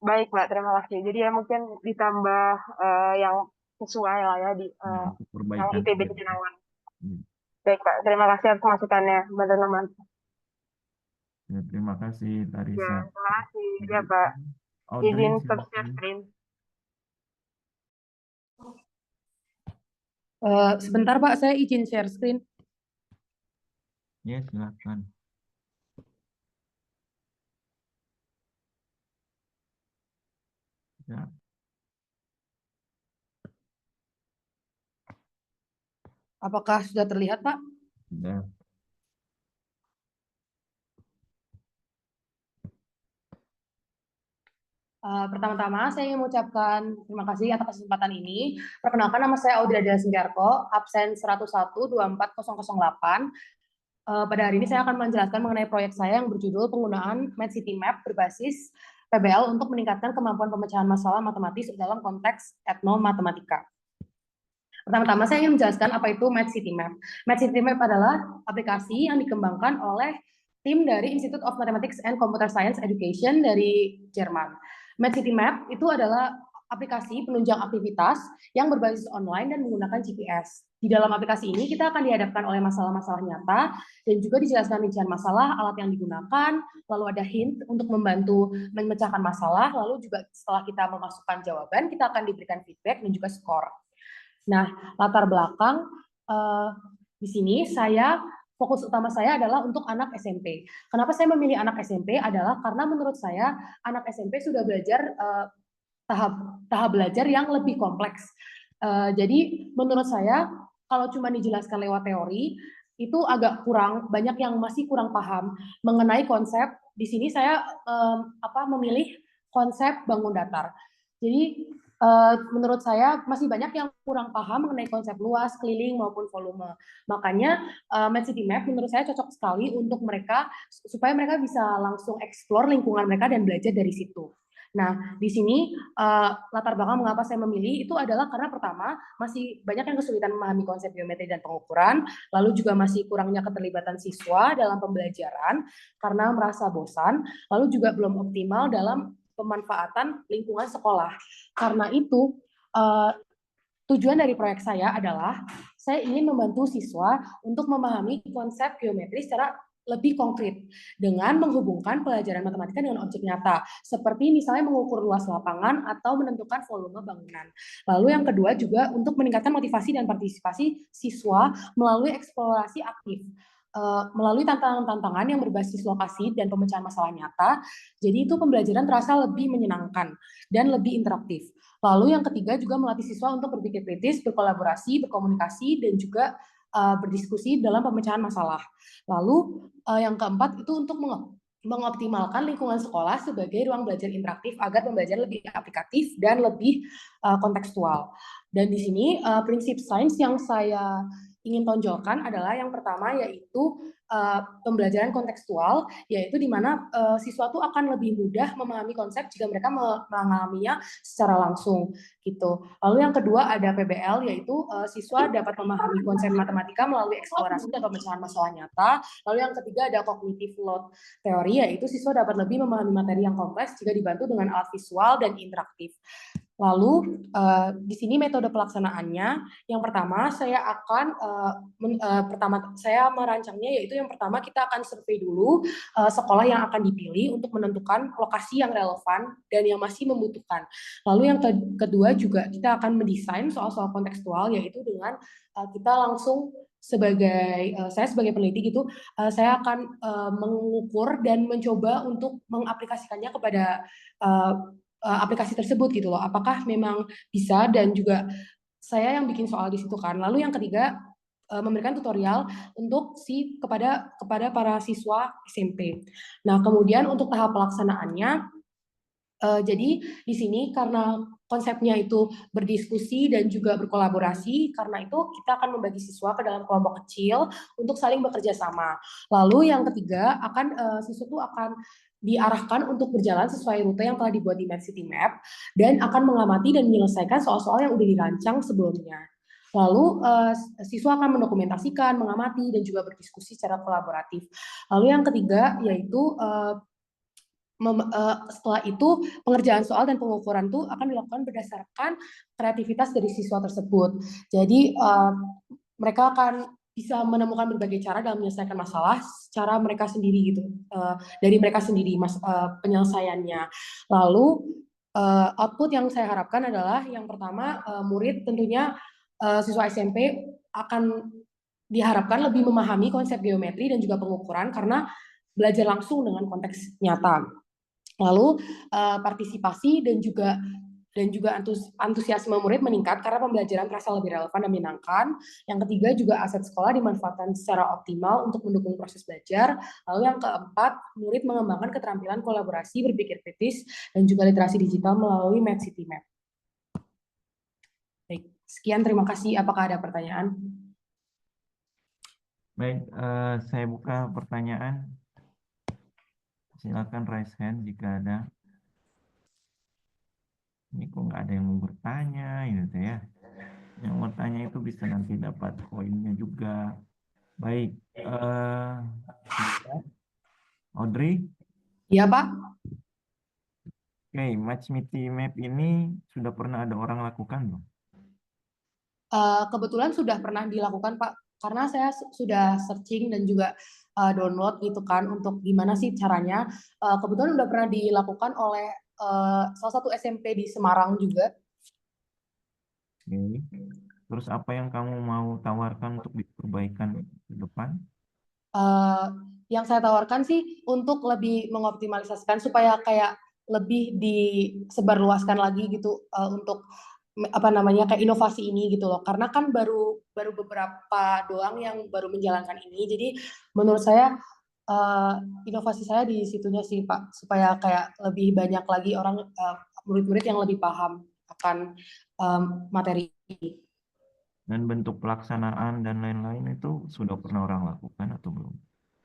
Baik, Pak, terima kasih. Jadi ya mungkin ditambah yang sesuai lah ya di Nah, untuk yang perbaikan. ITB Jatinangor. Hmm. Baik, Pak, terima kasih atas masukannya, Mbak teman. Ya, terima kasih Ya, Tarisa. terima kasih. Ya, Pak. Audrey, Izin stop share silakan. screen. Sebentar Pak, saya izin share screen. Ya, silakan. Ya, Apakah sudah terlihat Pak? sudah. Pertama-tama saya ingin mengucapkan terima kasih atas kesempatan ini. Perkenalkan, nama saya Audrey Adela Senggarko, absen 101-24008. Pada hari ini saya akan menjelaskan mengenai proyek saya yang berjudul penggunaan MadCityMap berbasis PBL untuk meningkatkan kemampuan pemecahan masalah matematis dalam konteks etnomatematika. Pertama-tama saya ingin menjelaskan apa itu MadCityMap. MadCityMap adalah aplikasi yang dikembangkan oleh tim dari Institute of Mathematics and Computer Science Education dari Jerman. MedCityMap itu adalah aplikasi penunjang aktivitas yang berbasis online dan menggunakan GPS. Di dalam aplikasi ini kita akan dihadapkan oleh masalah-masalah nyata dan juga dijelaskan rincian masalah, alat yang digunakan, lalu ada hint untuk membantu memecahkan masalah, lalu juga setelah kita memasukkan jawaban, kita akan diberikan feedback dan juga skor. Nah, latar belakang di sini fokus utama saya adalah untuk anak SMP. Kenapa saya memilih anak SMP adalah karena menurut saya anak SMP sudah belajar tahap belajar yang lebih kompleks. Jadi menurut saya kalau cuma dijelaskan lewat teori itu agak kurang, banyak yang masih kurang paham mengenai konsep. Di sini saya memilih konsep bangun datar. Jadi menurut saya masih banyak yang kurang paham mengenai konsep luas, keliling maupun volume. Makanya MedCityMap menurut saya cocok sekali untuk mereka supaya mereka bisa langsung explore lingkungan mereka dan belajar dari situ. Nah, di sini latar belakang mengapa saya memilih itu adalah karena pertama masih banyak yang kesulitan memahami konsep geometri dan pengukuran, lalu juga masih kurangnya keterlibatan siswa dalam pembelajaran karena merasa bosan, lalu juga belum optimal dalam pemanfaatan lingkungan sekolah. Karena itu, tujuan dari proyek saya adalah saya ingin membantu siswa untuk memahami konsep geometri secara lebih konkret dengan menghubungkan pelajaran matematika dengan objek nyata, seperti misalnya mengukur luas lapangan atau menentukan volume bangunan. Lalu yang kedua juga untuk meningkatkan motivasi dan partisipasi siswa melalui eksplorasi aktif. Melalui tantangan-tantangan yang berbasis lokasi dan pemecahan masalah nyata, jadi itu pembelajaran terasa lebih menyenangkan dan lebih interaktif. Lalu yang ketiga juga melatih siswa untuk berpikir kritis, berkolaborasi, berkomunikasi, dan juga berdiskusi dalam pemecahan masalah. Lalu yang keempat itu untuk mengoptimalkan lingkungan sekolah sebagai ruang belajar interaktif agar pembelajaran lebih aplikatif dan lebih kontekstual. Dan di sini prinsip sains yang saya ingin tonjolkan adalah yang pertama yaitu pembelajaran kontekstual, yaitu di mana siswa tuh akan lebih mudah memahami konsep jika mereka mengalaminya secara langsung gitu. Lalu yang kedua ada PBL, yaitu siswa dapat memahami konsep matematika melalui eksplorasi dan pemecahan masalah nyata. Lalu yang ketiga ada cognitive load teori, yaitu siswa dapat lebih memahami materi yang kompleks jika dibantu dengan alat visual dan interaktif. Lalu di sini metode pelaksanaannya, yang pertama saya akan saya merancangnya yaitu yang pertama kita akan survei dulu sekolah yang akan dipilih untuk menentukan lokasi yang relevan dan yang masih membutuhkan. Lalu yang kedua juga kita akan mendesain soal-soal kontekstual, yaitu dengan kita langsung saya sebagai peneliti gitu, saya akan mengukur dan mencoba untuk mengaplikasikannya kepada aplikasi tersebut gitu loh. Apakah memang bisa, dan juga saya yang bikin soal di situ kan. Lalu yang ketiga memberikan tutorial untuk kepada para siswa SMP. Nah, kemudian untuk tahap pelaksanaannya jadi di sini karena konsepnya itu berdiskusi dan juga berkolaborasi, karena itu kita akan membagi siswa ke dalam kelompok kecil untuk saling bekerja sama. Lalu yang ketiga siswa itu akan diarahkan untuk berjalan sesuai rute yang telah dibuat di MedCityMap dan akan mengamati dan menyelesaikan soal-soal yang udah dirancang sebelumnya. Lalu siswa akan mendokumentasikan, mengamati, dan juga berdiskusi secara kolaboratif. Lalu yang ketiga yaitu setelah itu pengerjaan soal dan pengukuran itu akan dilakukan berdasarkan kreativitas dari siswa tersebut. Jadi mereka akan bisa menemukan berbagai cara dalam menyelesaikan masalah secara mereka sendiri gitu, dari mereka sendiri penyelesaiannya. Lalu output yang saya harapkan adalah yang pertama murid tentunya siswa SMP akan diharapkan lebih memahami konsep geometri dan juga pengukuran karena belajar langsung dengan konteks nyata. Lalu partisipasi dan juga antusiasme murid meningkat karena pembelajaran terasa lebih relevan dan menyenangkan. Yang ketiga juga aset sekolah dimanfaatkan secara optimal untuk mendukung proses belajar. Lalu yang keempat, murid mengembangkan keterampilan kolaborasi, berpikir kritis, dan juga literasi digital melalui MedCityMap. Baik, sekian, terima kasih. Apakah ada pertanyaan? Baik, saya buka pertanyaan. Silakan raise hand jika ada. Ini kok nggak ada yang mau bertanya, gitu ya. Yang bertanya itu bisa nanti dapat poinnya juga. Baik, Audrey? Iya, Pak. Oke, Matchmity Map ini sudah pernah ada orang lakukan belum? Kebetulan sudah pernah dilakukan Pak, karena saya sudah searching dan juga download gitu kan untuk gimana sih caranya. Kebetulan udah pernah dilakukan oleh salah satu SMP di Semarang juga. Oke. Terus apa yang kamu mau tawarkan untuk diperbaikan ke depan? Yang saya tawarkan sih untuk lebih mengoptimalisasikan supaya kayak lebih disebarluaskan lagi gitu untuk apa namanya kayak inovasi ini gitu loh, karena kan baru beberapa doang yang baru menjalankan ini. Jadi menurut saya inovasi saya di situnya sih Pak, supaya kayak lebih banyak lagi orang murid-murid yang lebih paham akan materi ini. Dan bentuk pelaksanaan dan lain-lain itu sudah pernah orang lakukan atau belum?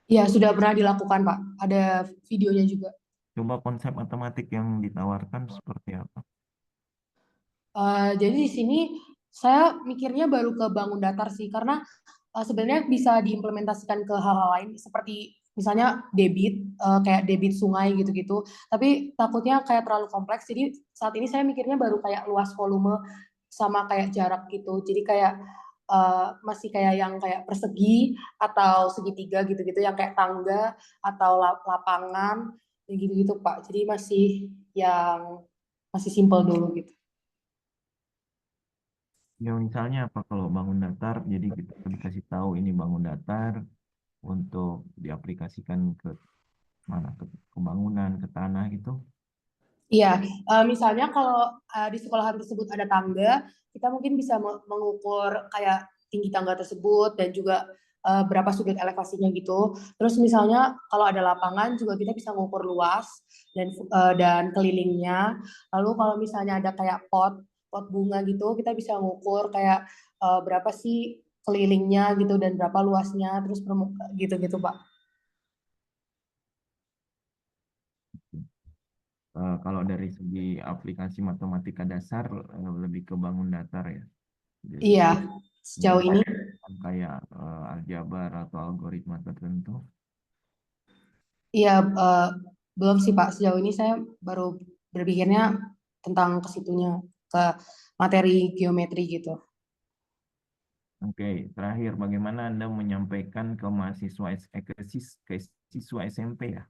Ya sudah pernah dilakukan Pak, ada videonya juga. Coba konsep matematik yang ditawarkan seperti apa? Jadi di sini saya mikirnya baru ke bangun datar sih, karena sebenarnya bisa diimplementasikan ke hal-hal lain seperti misalnya debit, kayak debit sungai gitu-gitu. Tapi takutnya kayak terlalu kompleks. Jadi saat ini saya mikirnya baru kayak luas volume sama kayak jarak gitu. Jadi kayak masih kayak yang kayak persegi atau segitiga gitu-gitu, yang kayak tangga atau lapangan gitu-gitu Pak. Jadi masih simple dulu gitu. Ya misalnya apa kalau bangun datar, jadi kita dikasih tahu ini bangun datar untuk diaplikasikan ke mana, ke bangunan, ke tanah gitu. Iya, misalnya kalau di sekolahan tersebut ada tangga, kita mungkin bisa mengukur kayak tinggi tangga tersebut dan juga berapa sudut elevasinya gitu. Terus misalnya kalau ada lapangan juga kita bisa mengukur luas dan kelilingnya. Lalu kalau misalnya ada kayak pot bunga gitu, kita bisa mengukur kayak berapa sih kelilingnya gitu dan berapa luasnya, terus gitu-gitu Pak. Kalau dari segi aplikasi matematika dasar lebih ke bangun datar ya. Jadi Iya, sejauh ini. kayak aljabar atau algoritma tertentu. Iya, belum sih Pak. Sejauh ini saya baru berpikirnya tentang ke situnya, ke materi geometri gitu. Oke, terakhir bagaimana Anda menyampaikan ke mahasiswa ke siswa SMP ya?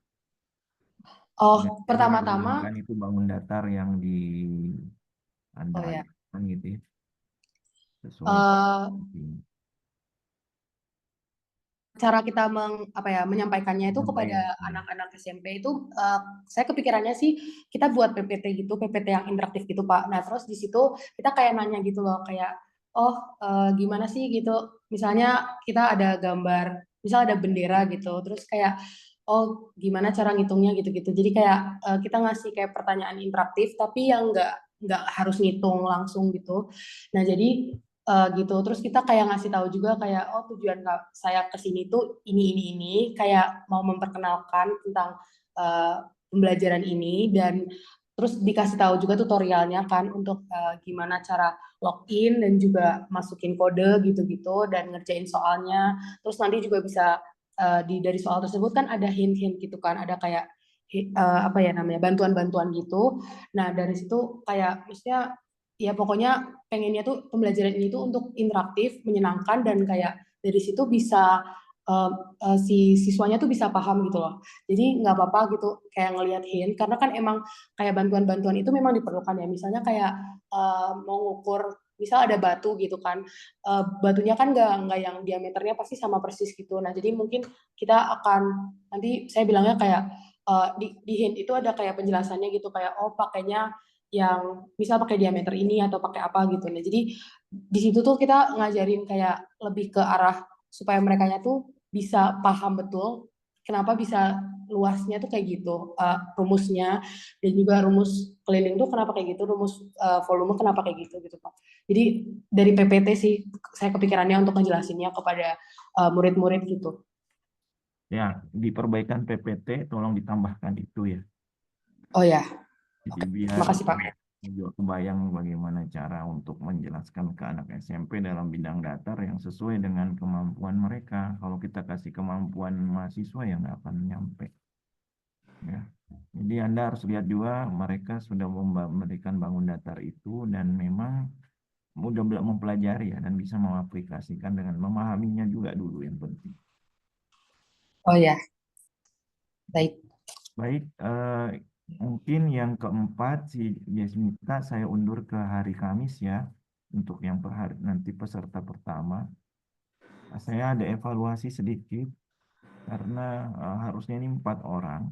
Oh, Dengan pertama-tama, menjalankan itu bangun datar yang di Anda oh ya, ajarkan gitu ya, sesuai eh, ini. cara kita menyampaikannya itu kepada Penyampaian. anak-anak SMP itu, saya kepikirannya sih kita buat PPT gitu, PPT yang interaktif gitu Pak. Nah terus di situ kita kayak nanya gitu loh, kayak oh gimana sih gitu. Misalnya kita ada gambar, misal ada bendera gitu, terus kayak oh gimana cara ngitungnya gitu-gitu. Jadi kayak kita ngasih kayak pertanyaan interaktif, tapi yang nggak harus ngitung langsung gitu. Nah jadi gitu. Terus kita kayak ngasih tahu juga kayak oh tujuan saya ke sini tuh ini kayak mau memperkenalkan tentang pembelajaran ini, dan terus dikasih tahu juga tutorialnya kan untuk gimana cara login dan juga masukin kode gitu-gitu dan ngerjain soalnya. Terus nanti juga bisa dari soal tersebut kan ada hint-hint gitu kan, ada kayak apa ya namanya bantuan-bantuan gitu. Nah dari situ kayak maksudnya ya pokoknya pengennya tuh pembelajaran ini tuh untuk interaktif, menyenangkan, dan kayak dari situ bisa si siswanya tuh bisa paham gitu loh. Jadi nggak apa-apa gitu kayak ngelihat hint, karena kan emang kayak bantuan-bantuan itu memang diperlukan ya. Misalnya kayak mau ngukur, misal ada batu gitu kan, batunya kan nggak yang diameternya pasti sama persis gitu. Nah jadi mungkin kita akan nanti saya bilangnya kayak di hint itu ada kayak penjelasannya gitu, kayak oh pakainya yang misal pakai diameter ini atau pakai apa gitu. Nah, jadi di situ tuh kita ngajarin kayak lebih ke arah supaya mereka tuh bisa paham betul kenapa bisa luasnya tuh kayak gitu, rumusnya, dan juga rumus keliling tuh kenapa kayak gitu, rumus volume kenapa kayak gitu gitu Pak. Jadi dari PPT sih saya kepikirannya untuk ngejelasinnya kepada murid-murid gitu. Ya, di perbaikan PPT tolong ditambahkan itu ya. Oh ya, Jadi oke. biar Makasih Pak. juga kebayang bagaimana cara untuk menjelaskan ke anak SMP dalam bidang datar yang sesuai dengan kemampuan mereka. Kalau kita kasih kemampuan mahasiswa ya nggak akan nyampe. Ya, ini Jadi Anda harus lihat juga mereka sudah memberikan bangun datar itu dan memang mudah mempelajari ya dan bisa mengaplikasikan dengan memahaminya juga dulu yang penting. Oh ya, baik. Baik, mungkin yang keempat si Jasmita saya undur ke hari Kamis ya untuk yang per hari nanti peserta pertama. Saya ada evaluasi sedikit karena harusnya ini 4 orang.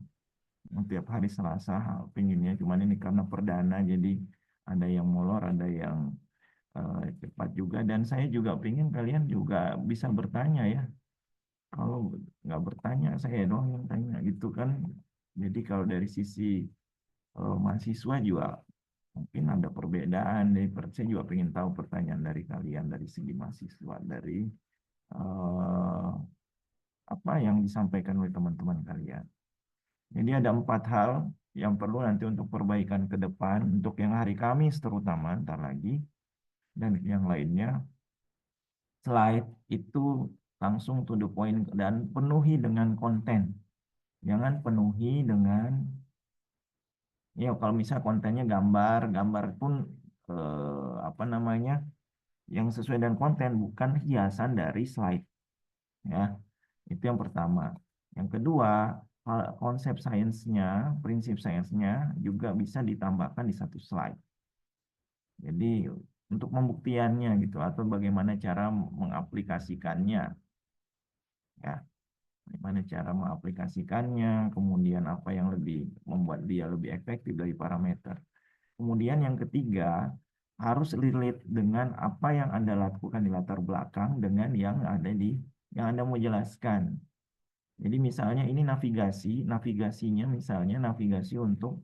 Tiap hari Selasa pinginnya, cuman ini karena perdana jadi ada yang molor, ada yang cepat juga, dan saya juga pengen kalian juga bisa bertanya ya. Kalau nggak bertanya saya doang yang tanya gitu kan. Jadi kalau dari sisi mahasiswa juga mungkin ada perbedaan. Saya juga pengen tahu pertanyaan dari kalian dari segi mahasiswa, dari apa yang disampaikan oleh teman-teman kalian. Jadi ada 4 hal yang perlu nanti untuk perbaikan ke depan, untuk yang hari Kamis terutama, ntar lagi, dan yang lainnya. Slide itu langsung to the point dan penuhi dengan konten. Jangan penuhi dengan, ya kalau misal kontennya gambar, gambar pun apa namanya, yang sesuai dengan konten, bukan hiasan dari slide. Ya, itu yang pertama. Yang kedua, konsep sainsnya, prinsip sainsnya juga bisa ditambahkan di satu slide. Jadi untuk pembuktiannya gitu atau bagaimana cara mengaplikasikannya, ya, bagaimana cara mengaplikasikannya, kemudian apa yang lebih membuat dia lebih efektif dari parameter. Kemudian yang ketiga, harus relate dengan apa yang Anda lakukan di latar belakang dengan yang ada yang Anda mau jelaskan. Jadi misalnya ini navigasinya misalnya navigasi untuk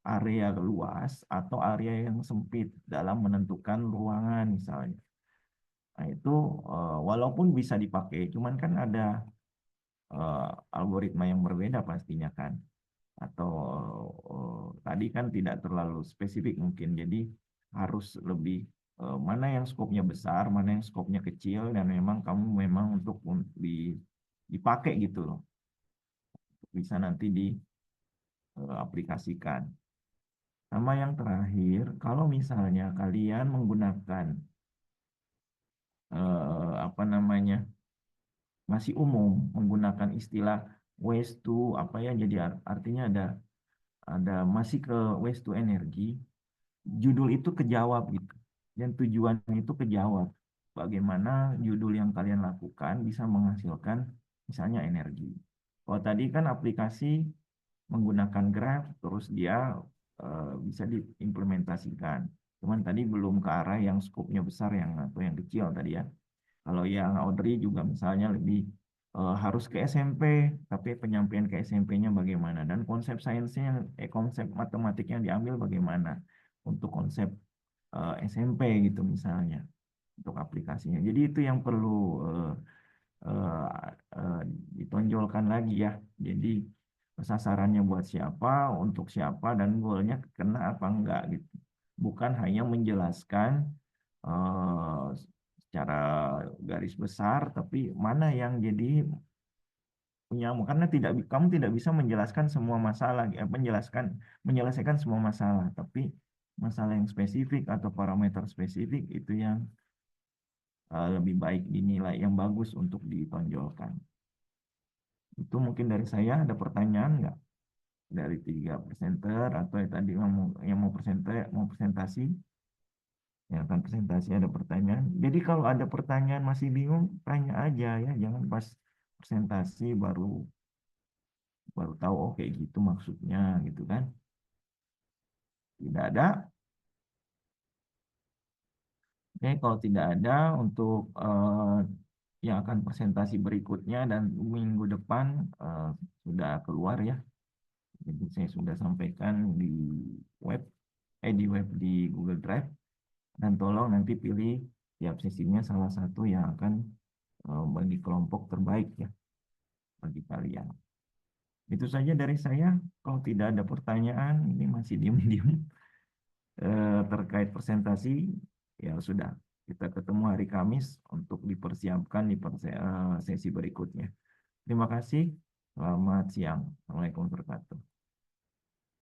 area luas atau area yang sempit dalam menentukan ruangan misalnya. Nah itu walaupun bisa dipakai, cuman kan ada algoritma yang berbeda pastinya kan. Atau tadi kan tidak terlalu spesifik mungkin, jadi harus lebih mana yang skopnya besar, mana yang skopnya kecil, dan memang kamu memang untuk dipakai gitu loh. Bisa nanti diaplikasikan. Sama yang terakhir, kalau misalnya kalian menggunakan apa namanya, masih umum menggunakan istilah waste to apa ya, jadi artinya ada masih ke waste to energy, judul itu kejawab gitu, dan tujuan itu kejawab. Bagaimana judul yang kalian lakukan bisa menghasilkan misalnya energi. Kalau tadi kan aplikasi menggunakan graph, terus dia bisa diimplementasikan. Cuman tadi belum ke arah yang skopnya besar yang atau yang kecil tadi ya. Kalau yang Audrey juga misalnya lebih harus ke SMP, tapi penyampaian ke SMP-nya bagaimana, dan konsep sainsnya, konsep matematiknya yang diambil bagaimana untuk konsep SMP gitu misalnya, untuk aplikasinya. Jadi itu yang perlu ditonjolkan lagi ya. Jadi sasarannya buat siapa, untuk siapa, dan goalnya kena apa enggak gitu. Bukan hanya menjelaskan secara garis besar, tapi mana yang jadi punya, karena kamu tidak bisa menjelaskan semua masalah, menyelesaikan semua masalah, tapi masalah yang spesifik atau parameter spesifik itu yang lebih baik dinilai, yang bagus untuk ditonjolkan. Itu mungkin dari saya. Ada pertanyaan nggak dari 3 presenter atau yang tadi yang mau presentasi? Yang akan presentasi ada pertanyaan. Jadi kalau ada pertanyaan masih bingung, tanya aja ya, jangan pas presentasi baru tahu oh kayak gitu maksudnya gitu kan. Tidak ada. Oke, kalau tidak ada, untuk yang akan presentasi berikutnya dan minggu depan sudah keluar ya. Jadi saya sudah sampaikan di web, di Google Drive, dan tolong nanti pilih tiap sesinya salah satu yang akan bagi kelompok terbaik ya bagi kalian. Itu saja dari saya. Kalau tidak ada pertanyaan, ini masih diem-diem terkait presentasi, ya sudah. Kita ketemu hari Kamis untuk dipersiapkan di sesi berikutnya. Terima kasih. Selamat siang. Assalamualaikum warahmatullahi wabarakatuh.